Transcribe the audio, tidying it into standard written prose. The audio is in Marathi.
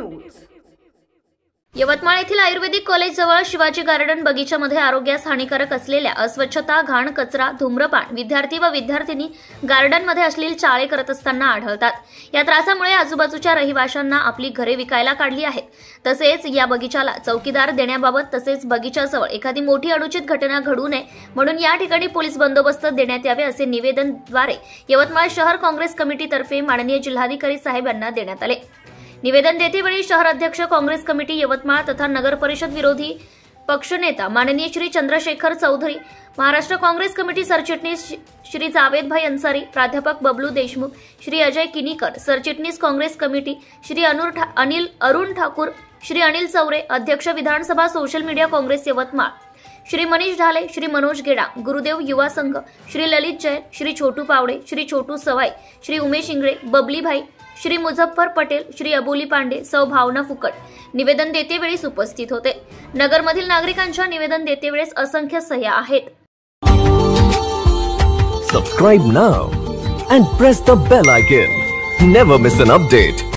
न्यूज। यवतमाळ येथील आयुर्वेदिक कॉलेज जवळ शिवाजी गार्डन बगीच्यामध्ये आरोग्यास हानिकारक असलेल्या अस्वच्छता, घाण, कचरा, धूम्रपान विद्यार्थी व विद्यार्थिनी गार्डनमध्ये अश्लील चाळे करत असताना आढळतात। या त्रासामुळे आजूबाजूच्या रहिवाशांना आपली घरे विकायला काढली आहेत। तसेच या बगीचाला चौकीदार देण्याबाबत तसेच बगीच्याजवळ एखादी मोठी अनुचित घटना घडू नये म्हणून या ठिकाणी पोलीस बंदोबस्त देण्यात यावे असे निवेदनद्वारे यवतमाळ शहर काँग्रेस कमिटीतर्फे माननीय जिल्हाधिकारी साहेब यांना देण्यात आले। निवेदन देतेवेळी शहर अध्यक्ष काँग्रेस कमिटी यवतमाळ तथा नगर परिषद विरोधी पक्षनेता माननीय श्री चंद्रशेखर चौधरी, महाराष्ट्र काँग्रेस कमिटी सरचिटणीस श्री जावेदभाई अन्सारी, प्राध्यापक बबलू देशमुख, श्री अजय किनीकर, सरचिटणीस काँग्रेस कमिटी श्री अरुण ठाकूर, श्री अनिल चौरे, अध्यक्ष विधानसभा सोशल मीडिया काँग्रेस यवतमाळ श्री मनीष ढाले, श्री मनोज गेडा, गुरुदेव युवा संघ, श्री ललित जैन, श्री छोटू पावडे, श्री छोटू सवाई, श्री उमेश इंगळे, बबली भाई, श्री मुझफ्फर पटेल, श्री अबोली पांडे, सौ भावना फुकट निवेदन देतेवेळी उपस्थित होते। नगरमधील नागरिकांच्या निवेदन देतेवेळेस असंख्य सह्या आहेत। Subscribe now and press the bell icon. Never miss an update.